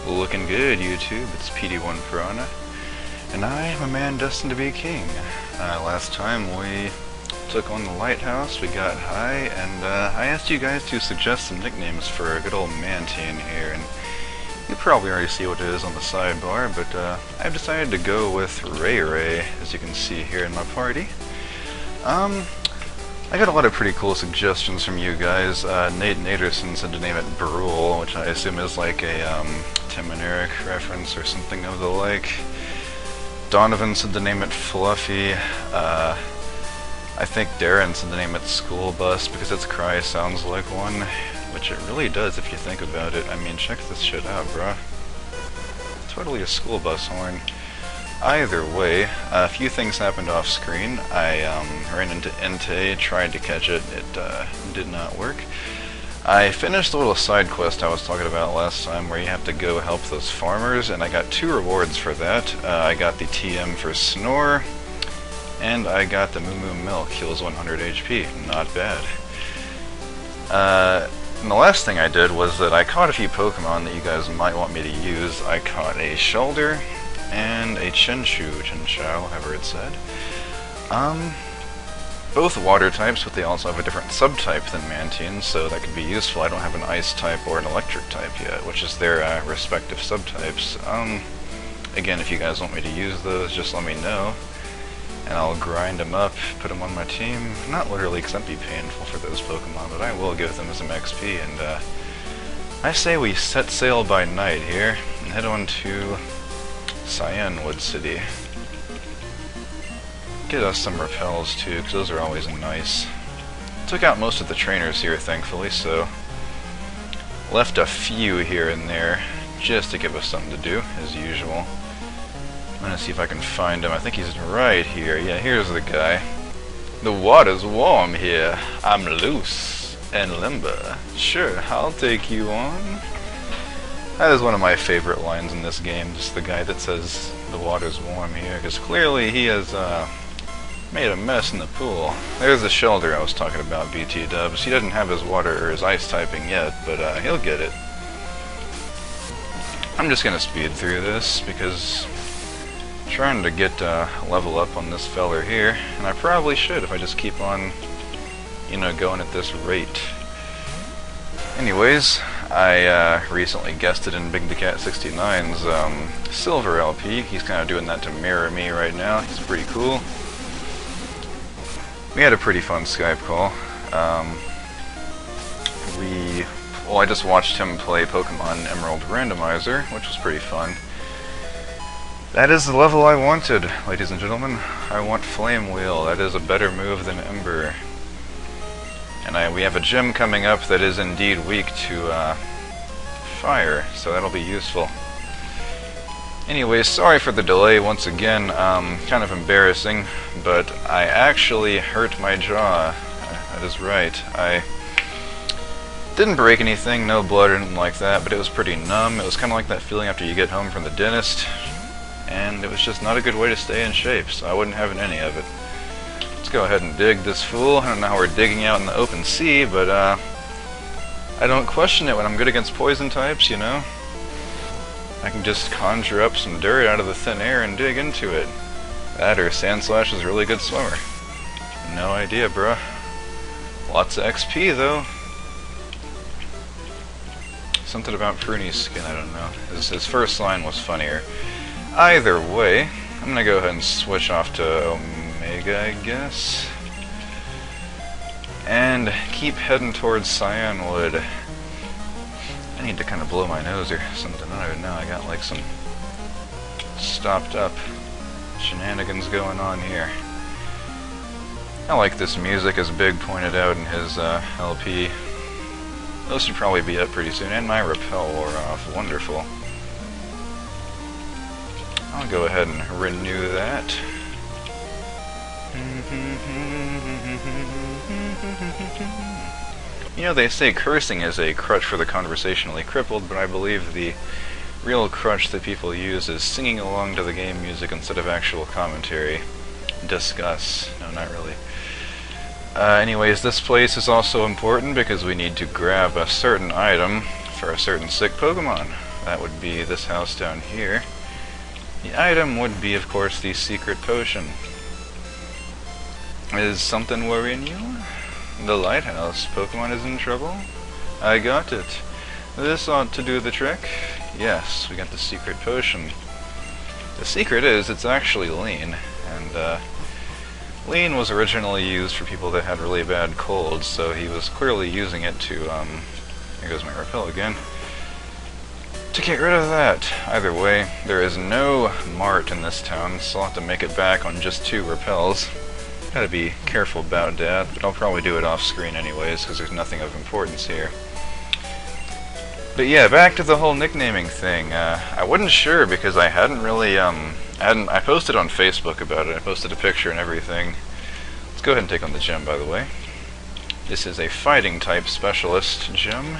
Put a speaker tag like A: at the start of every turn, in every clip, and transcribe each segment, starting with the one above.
A: Looking good, YouTube. It's PD1 Piranha, and I am a man destined to be king. Last time we took on the lighthouse, we got high, and I asked you guys to suggest some nicknames for a good old man-teen here, and you probably already see what it is on the sidebar, but I've decided to go with Ray Ray, as you can see here in my party. I got a lot of pretty cool suggestions from you guys. Nate Naderson said to name it Brule, which I assume is like a Tim and Eric reference or something of the like. Donovan said to name it Fluffy. I think Darren said to name it School Bus because its cry sounds like one, which it really does if you think about it. I mean, check this shit out, bruh. Totally a school bus horn. Either way, a few things happened off screen. I ran into Entei, tried to catch it, it did not work. I finished the little side quest I was talking about last time where you have to go help those farmers, and I got 2 rewards for that. I got the TM for Snore, and I got the Moo Moo Milk, heals 100 HP. Not bad. And the last thing I did was that I caught a few Pokemon that you guys might want me to use. I caught a Shellder and a Chinchou, however it's said. Both water types, but they also have a different subtype than Mantine, so that could be useful. I don't have an ice type or an electric type yet, which is their respective subtypes. Again, if you guys want me to use those, just let me know, and I'll grind them up, put them on my team. Not literally, because that'd be painful for those Pokemon, but I will give them some XP, and I say we set sail by night here, and head on to Cyanwood City. Get us some repels too, because those are always nice. Took out most of the trainers here, thankfully, so left a few here and there just to give us something to do, as usual. I'm gonna see if I can find him. I think he's right here. Yeah, here's the guy. The water's warm here. I'm loose and limber. Sure, I'll take you on. That is one of my favorite lines in this game, just the guy that says the water's warm here, because clearly he has made a mess in the pool. There's the Shellder I was talking about, BT Dubs. He doesn't have his water or his ice typing yet, but he'll get it. I'm just gonna speed through this, because I'm trying to get level up on this feller here, and I probably should if I just keep on, you know, going at this rate. Anyways, I recently guested in Big the Cat 69's Silver LP. He's kind of doing that to mirror me right now. He's pretty cool. We had a pretty fun Skype call. I just watched him play Pokemon Emerald Randomizer, which was pretty fun. That is the level I wanted, ladies and gentlemen. I want Flame Wheel. That is a better move than Ember. And we have a gym coming up that is indeed weak to fire, so that'll be useful. Anyways, sorry for the delay once again. Kind of embarrassing, but I actually hurt my jaw. That is right. I didn't break anything, no blood or anything like that, but it was pretty numb. It was kind of like that feeling after you get home from the dentist, and it was just not a good way to stay in shape, so I wasn't having any of it. Let's go ahead and dig this fool. I don't know how we're digging out in the open sea, but I don't question it when I'm good against poison types, you know? I can just conjure up some dirt out of the thin air and dig into it. That or Sandslash is a really good swimmer. No idea, bruh. Lots of XP, though. Something about Pruny's skin, I don't know. His first line was funnier. Either way, I'm gonna go ahead and switch off to Omega, I guess, and keep heading towards Cyanwood. I need to kind of blow my nose or something. I don't even know. I got like some stopped up shenanigans going on here. I like this music, as Big pointed out in his LP. Those should probably be up pretty soon, and my repel wore off. Wonderful. I'll go ahead and renew that. You know, they say cursing is a crutch for the conversationally crippled, but I believe the real crutch that people use is singing along to the game music instead of actual commentary. Discuss. No, not really. Anyways, this place is also important because we need to grab a certain item for a certain sick Pokemon. That would be this house down here. The item would be, of course, the secret potion. Is something worrying you? The lighthouse. Pokemon is in trouble? I got it. This ought to do the trick. Yes, we got the secret potion. The secret is, it's actually lean, and lean was originally used for people that had really bad colds, so he was clearly using it to, here goes my repel again, to get rid of that. Either way, there is no mart in this town, so I'll have to make it back on just 2 repels. Gotta be careful about that, but I'll probably do it off screen anyways, because there's nothing of importance here. But yeah, back to the whole nicknaming thing. I wasn't sure because I hadn't really, I posted on Facebook about it. I posted a picture and everything. Let's go ahead and take on the gym, by the way. This is a fighting type specialist gym.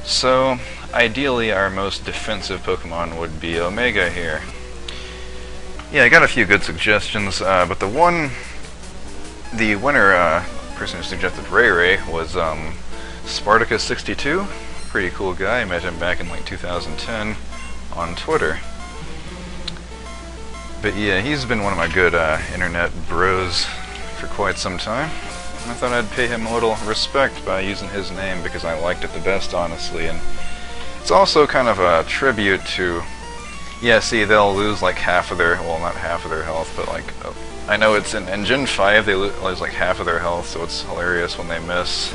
A: So, ideally our most defensive Pokemon would be Omega here. Yeah, I got a few good suggestions, but the winner person who suggested Ray was Spartacus62. Pretty cool guy. I met him back in like 2010 on Twitter. But yeah, he's been one of my good internet bros for quite some time. And I thought I'd pay him a little respect by using his name because I liked it the best, honestly. And it's also kind of a tribute to... Yeah, see, they'll lose like half of their... Well, not half of their health, but like... I know it's in Gen 5 they lose like half of their health, so it's hilarious when they miss.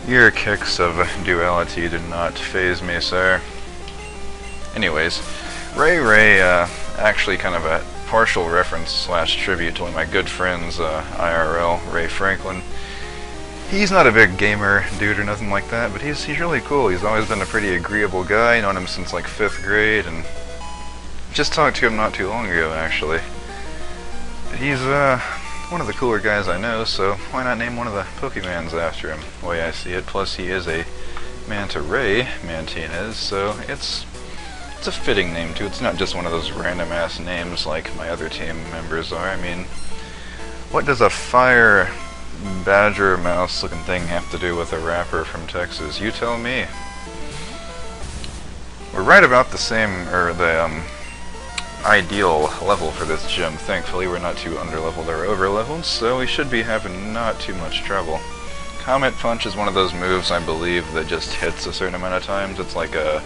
A: Your kicks of duality did not faze me, sir. Anyways, Ray, actually kind of a partial reference slash tribute to one of my good friends, IRL, Ray Franklin. He's not a big gamer dude or nothing like that, but he's really cool. He's always been a pretty agreeable guy, known him since like 5th grade, and just talked to him not too long ago, actually. But he's, one of the cooler guys I know, so why not name one of the Pokemons after him, the way I see it. Plus he is a Manta Ray, Mantinez, so it's a fitting name too. It's not just one of those random ass names like my other team members are. I mean, what does a fire badger mouse looking thing have to do with a rapper from Texas? You tell me. We're right about the same, or the ideal level for this gym. Thankfully we're not too underleveled or overleveled, so we should be having not too much trouble. Comet Punch is one of those moves, I believe, that just hits a certain amount of times. It's like a...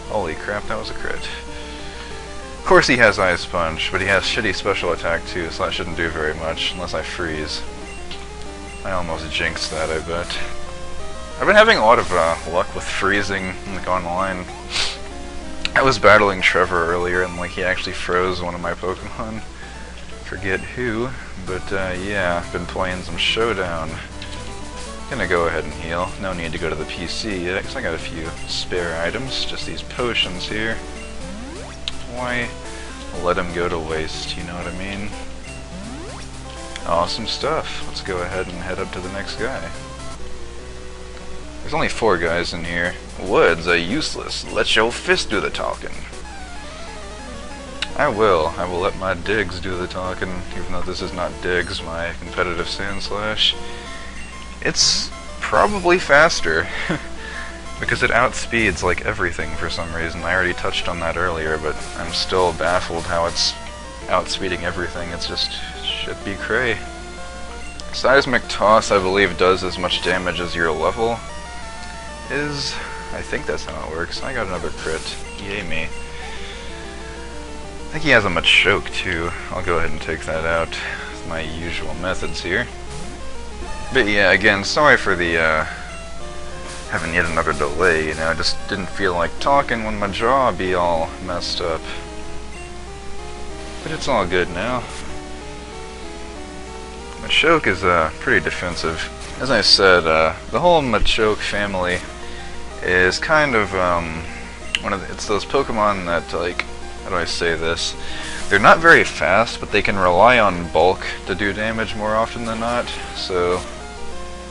A: Holy crap, that was a crit. Of course he has Ice Punch, but he has shitty special attack too, so that shouldn't do very much, unless I freeze. I almost jinxed that, I bet. I've been having a lot of luck with freezing, like, online. I was battling Trevor earlier, and like he actually froze one of my Pokemon. Forget who, but yeah, I've been playing some Showdown. Gonna go ahead and heal. No need to go to the PC yet, because I got a few spare items. Just these potions here. Why let them go to waste, you know what I mean? Awesome stuff. Let's go ahead and head up to the next guy. There's only 4 guys in here. Words are useless. Let your fist do the talking. I will let my digs do the talking, even though this is not digs, my competitive Sandslash. It's probably faster, because it outspeeds like everything for some reason. I already touched on that earlier, but I'm still baffled how it's outspeeding everything. It's just, should be cray. Seismic Toss, I believe, does as much damage as your level is. I think that's how it works. I got another crit. Yay me. I think he has a Machoke too. I'll go ahead and take that out with my usual methods here. But yeah, again, sorry for the having yet another delay, you know, I just didn't feel like talking when my jaw be all messed up. But it's all good now. Machoke is pretty defensive. As I said, the whole Machoke family is kind of it's those Pokemon that, like, how do I say this? They're not very fast, but they can rely on bulk to do damage more often than not, so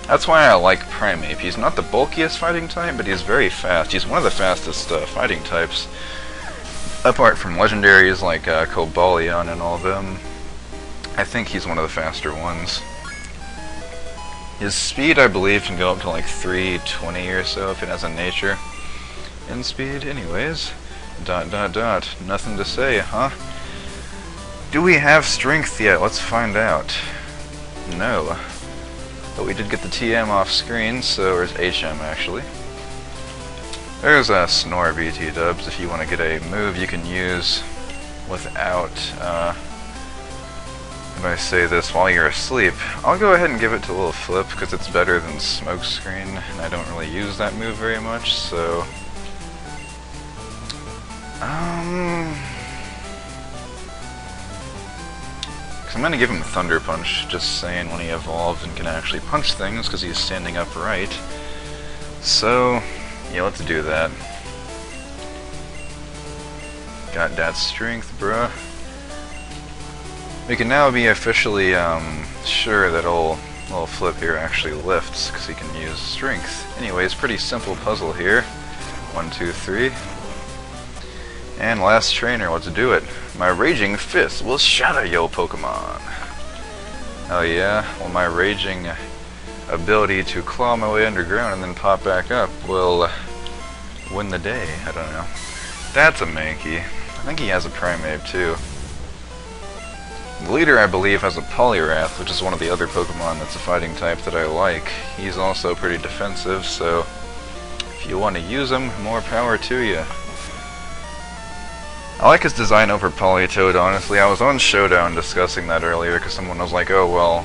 A: that's why I like Primeape. He's not the bulkiest fighting type, but he's very fast. He's one of the fastest fighting types, apart from legendaries like Cobalion and all them. I think he's one of the faster ones. His speed, I believe, can go up to like 320 or so if it has a nature. in speed anyways. ... Nothing to say, huh? Do we have strength yet? Let's find out. No. But we did get the TM off screen, or it's HM actually. There's a Snore BT dubs if you want to get a move you can use without, if I say this while you're asleep. I'll go ahead and give it to a little flip because it's better than Smokescreen, and I don't really use that move very much, so... I'm gonna give him Thunder Punch, just saying, when he evolved and can actually punch things because he's standing upright. So, yeah, let's do that. Got that strength, bruh. We can now be officially sure that old little flip here actually lifts because he can use strength. Anyways, pretty simple puzzle here. 1, 2, 3. And last trainer, let's do it. My Raging Fist will shatter your Pokemon. Oh yeah? Well, my Raging ability to claw my way underground and then pop back up will win the day. I don't know. That's a Mankey. I think he has a Primeape too. The leader, I believe, has a Poliwrath, which is one of the other Pokemon that's a fighting type that I like. He's also pretty defensive, so if you want to use him, more power to you. I like his design over Politoed, honestly. I was on Showdown discussing that earlier because someone was like, oh, well,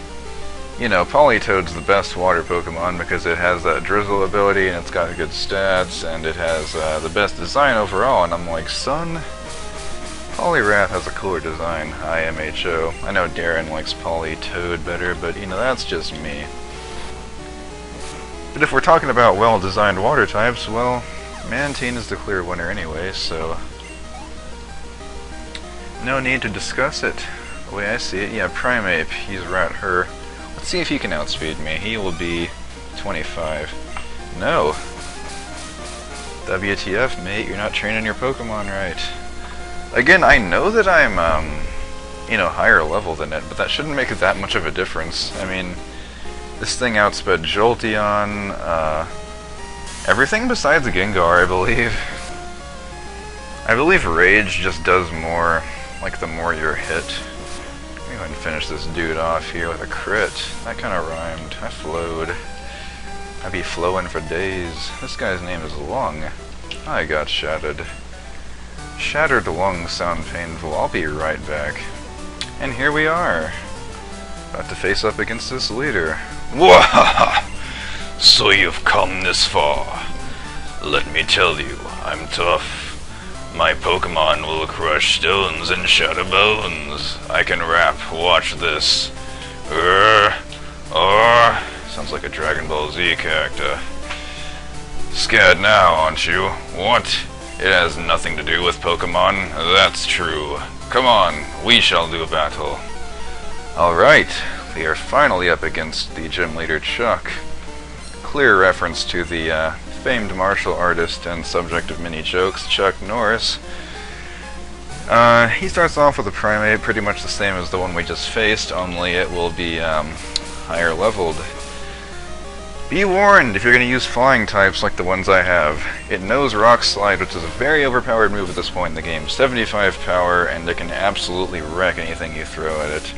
A: you know, Politoed's the best water Pokemon because it has that Drizzle ability and it's got good stats and it has the best design overall. And I'm like, son, Poliwrath has a cooler design, IMHO. I know Darren likes Politoed better, but, you know, that's just me. But if we're talking about well-designed water types, well, Mantine is the clear winner anyway, so... no need to discuss it. The way I see it, yeah, Primeape, he's right her. Let's see if he can outspeed me. He will be 25. No. WTF, mate, you're not training your Pokemon right. Again, I know that I'm, you know, higher level than it, but that shouldn't make that much of a difference. I mean, this thing outsped Jolteon, everything besides Gengar, I believe. I believe Rage just does more, like, the more you're hit. Let me go ahead and finish this dude off here with a crit. That kind of rhymed. I flowed. I'd be flowing for days. This guy's name is Lung. I got shattered. Shattered lungs sound painful. I'll be right back. And here we are. About to face up against this leader. Wahaha! So you've come this far. Let me tell you, I'm tough. My Pokemon will crush stones and shatter bones. I can rap. Watch this. Sounds like a Dragon Ball Z character. Scared now, aren't you? What? It has nothing to do with Pokemon. That's true. Come on, we shall do battle. Alright, we are finally up against the gym leader Chuck. Clear reference to the famed martial artist and subject of many jokes, Chuck Norris. He starts off with a Primeape, pretty much the same as the one we just faced, only it will be higher leveled. Be warned if you're going to use flying types like the ones I have. It knows Rock Slide, which is a very overpowered move at this point in the game. 75 power, and it can absolutely wreck anything you throw at it.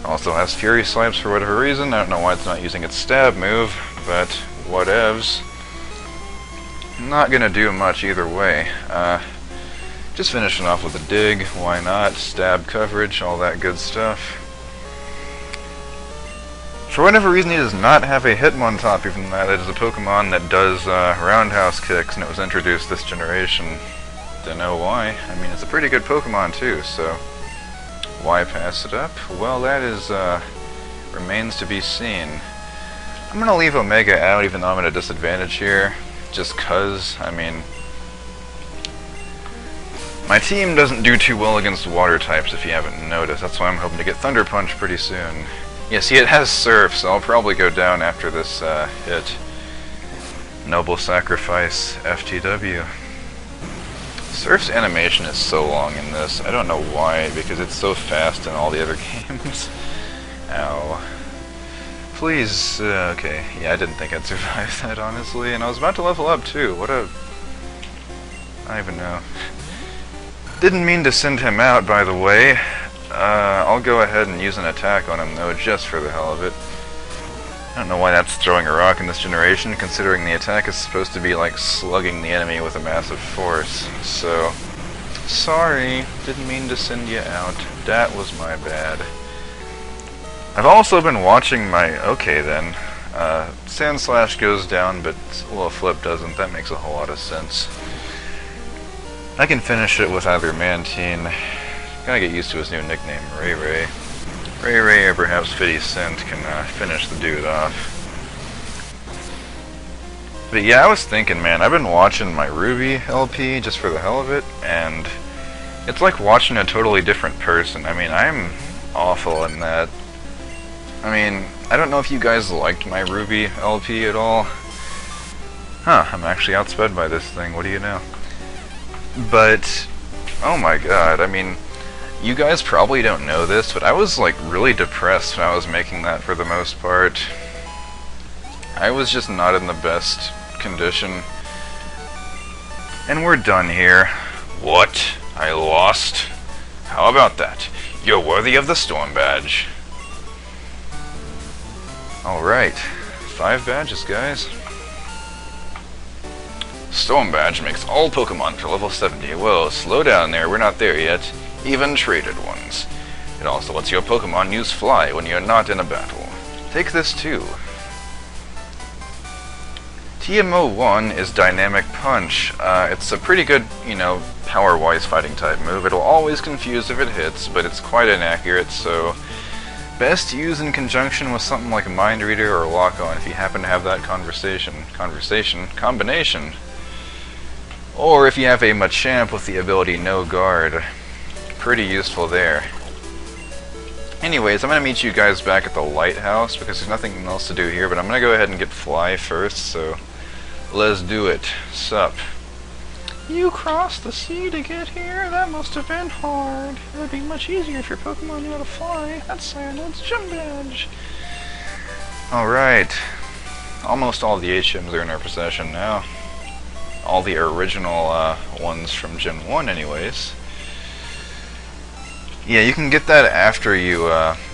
A: Also has Fury Swipes for whatever reason. I don't know why it's not using its stab move, but whatevs. Not gonna do much either way. Just finishing off with a dig, why not? Stab coverage, all that good stuff. For whatever reason, he does not have a Hitmontop, even though that is a Pokemon that does roundhouse kicks, and it was introduced this generation. Don't know why. I mean, it's a pretty good Pokemon too, so why pass it up? Well, that is remains to be seen. I'm gonna leave Omega out, even though I'm at a disadvantage here, just cause, I mean, my team doesn't do too well against water types, if you haven't noticed. That's why I'm hoping to get Thunder Punch pretty soon. Yeah, see, it has Surf, so I'll probably go down after this hit. Noble Sacrifice, FTW. Surf's animation is so long in this. I don't know why, because it's so fast in all the other games. Ow. Please, okay. Yeah, I didn't think I'd survive that, honestly. And I was about to level up, too. What a I don't even know. Didn't mean to send him out, by the way. I'll go ahead and use an attack on him, though, just for the hell of it. I don't know why that's throwing a rock in this generation, considering the attack is supposed to be like slugging the enemy with a massive force. So, sorry, didn't mean to send you out. That was my bad. I've also been watching my... Okay then. Sand Slash goes down, but little flip doesn't. That makes a whole lot of sense. I can finish it with either medi-SAN. Gotta get used to his new nickname, Ray Ray. Ray Ray, or perhaps 50 Cent, can finish the dude off. But yeah, I was thinking, man, I've been watching my Ruby LP just for the hell of it, and it's like watching a totally different person. I mean, I'm awful in that. I mean, I don't know if you guys liked my Ruby LP at all. Huh, I'm actually outsped by this thing, what do you know? But, oh my god, I mean, you guys probably don't know this, but I was like really depressed when I was making that for the most part. I was just not in the best condition. And we're done here. What? I lost? How about that? You're worthy of the Storm Badge. Alright. 5 badges, guys. Storm Badge makes all Pokemon to level 70. Whoa, slow down there, we're not there yet. Even traded ones. It also lets your Pokemon use Fly when you're not in a battle. Take this too. TMO1 is Dynamic Punch. It's a pretty good, you know, power-wise fighting type move. It'll always confuse if it hits, but it's quite inaccurate, so best use in conjunction with something like a Mind Reader or Lock-On if you happen to have that combination. Or if you have a Machamp with the ability No Guard. Pretty useful there. Anyways, I'm going to meet you guys back at the lighthouse because there's nothing else to do here, but I'm going to go ahead and get Fly first, so let's do it. Sup. You crossed the sea to get here? That must have been hard. It would be much easier if your Pokemon knew how to fly. That's Cyanid's Gym Badge. Alright. Almost all the HMs are in our possession now. All the original ones from Gen 1 anyways. Yeah, you can get that after you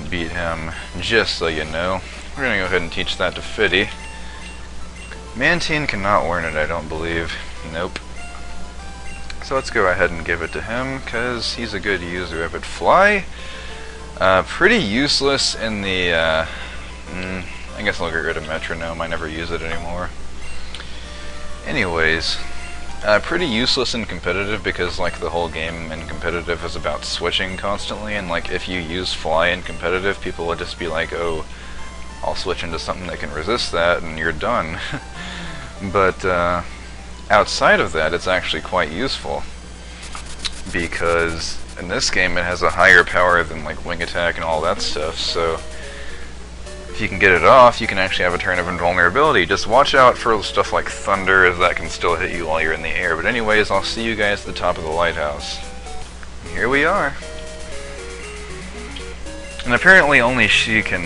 A: beat him, just so you know. We're gonna go ahead and teach that to Fiddy. medi-SAN cannot learn it, I don't believe. Nope. So let's go ahead and give it to him, because he's a good user of it. Fly? Pretty useless in the, I guess I'll get rid of Metronome, I never use it anymore. Anyways, pretty useless in competitive because like the whole game in competitive is about switching constantly, and like if you use Fly in competitive, people will just be like, oh, I'll switch into something that can resist that and you're done. But outside of that, it's actually quite useful because in this game it has a higher power than like Wing Attack and all that stuff, so if you can get it off, you can actually have a turn of invulnerability. Just watch out for stuff like Thunder, as that can still hit you while you're in the air. But anyways, I'll see you guys at the top of the lighthouse. Here we are. And apparently only she can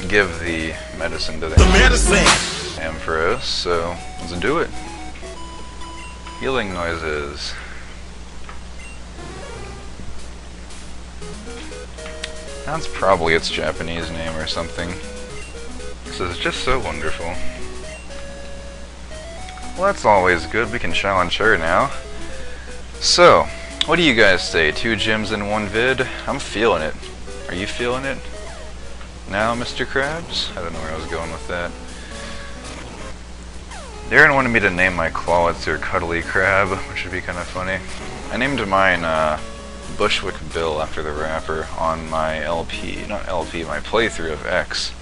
A: give the medicine to the Ampharos, so let's do it. Healing noises. That's probably its Japanese name or something. This is just so wonderful. Well, that's always good. We can challenge her now. So, what do you guys say? 2 gyms in 1 vid? I'm feeling it. Are you feeling it? Now, Mr. Krabs? I don't know where I was going with that. Darren wanted me to name my Clawitzer Cuddly Crab, which would be kind of funny. I named mine, Bushwick Bill after the rapper on my LP, not LP, my playthrough of X.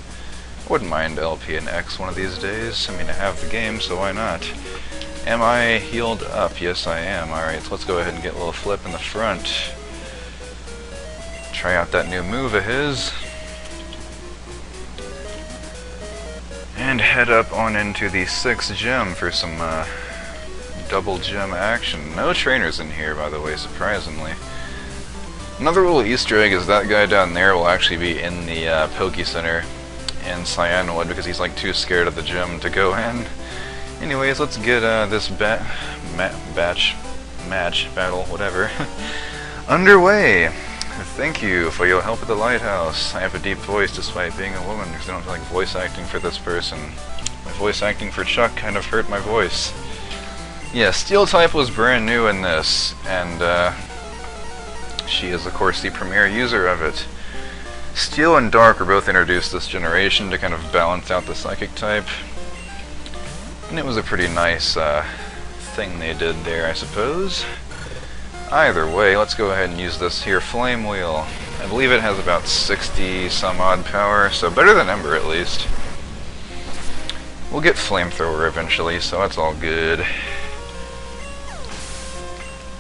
A: I wouldn't mind LP and X one of these days. I mean, I have the game, so why not? Am I healed up? Yes, I am. Alright, so let's go ahead and get a little flip in the front. Try out that new move of his. And head up on into the 6th gym for some double gym action. No trainers in here, by the way, surprisingly. Another little Easter egg is that guy down there will actually be in the Poke Center in Cyanwood because he's like too scared of the gym to go in. Anyways, let's get this batch match, battle, whatever, underway. Thank you for your help at the lighthouse. I have a deep voice despite being a woman, because I don't feel like voice acting for this person. My voice acting for Chuck kind of hurt my voice. Yeah, Steel type was brand new in this, and she is of course the premier user of it. Steel and Dark were both introduced this generation to kind of balance out the psychic type. And it was a pretty nice thing they did there, I suppose. Either way, let's go ahead and use this here Flame Wheel. I believe it has about 60 some odd power, so better than Ember at least. We'll get Flamethrower eventually, so that's all good.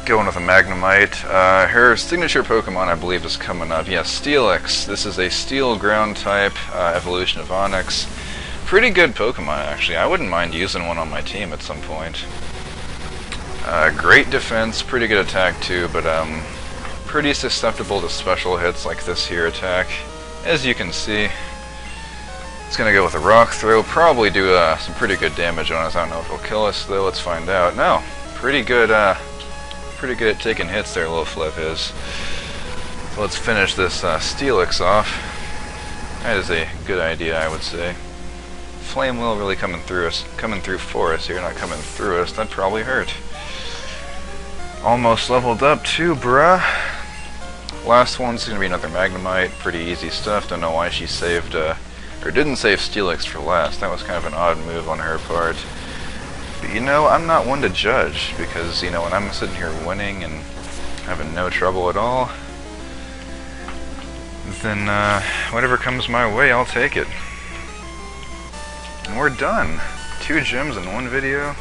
A: Going with a Magnemite. Her signature Pokemon, I believe, is coming up. Yes, Steelix. This is a Steel Ground type evolution of Onix. Pretty good Pokemon, actually. I wouldn't mind using one on my team at some point. Great defense, pretty good attack too, but pretty susceptible to special hits like this here attack. As you can see, it's gonna go with a Rock Throw. Probably do some pretty good damage on us. I don't know if it'll kill us though. Let's find out. No, pretty good at taking hits there, Little Flip is. So let's finish this Steelix off. That is a good idea, I would say. Flame Wheel really coming through for us here, not coming through us. That'd probably hurt. Almost leveled up too, bruh. Last one's gonna be another Magnemite. Pretty easy stuff. Don't know why she saved, or didn't save Steelix for last. That was kind of an odd move on her part. But you know, I'm not one to judge, because, you know, when I'm sitting here winning and having no trouble at all, then whatever comes my way, I'll take it. And we're done. 2 gems in 1 video.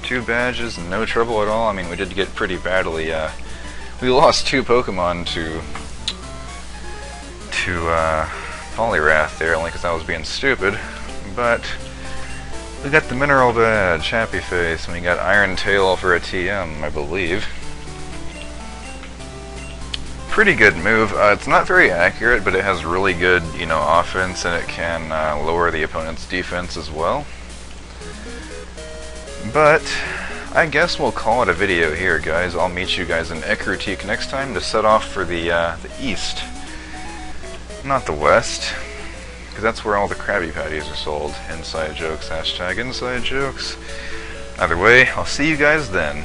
A: 2 badges, no trouble at all. I mean, we did get pretty badly, we lost 2 Pokemon to Poliwrath there, only because I was being stupid, but we got the Mineral Badge, happy face, and we got Iron Tail for a TM, I believe. Pretty good move. It's not very accurate, but it has really good, you know, offense, and it can lower the opponent's defense as well. But I guess we'll call it a video here, guys. I'll meet you guys in Ekrutik next time to set off for the east, not the west, because that's where all the Krabby Patties are sold. Inside jokes, hashtag inside jokes. Either way, I'll see you guys then.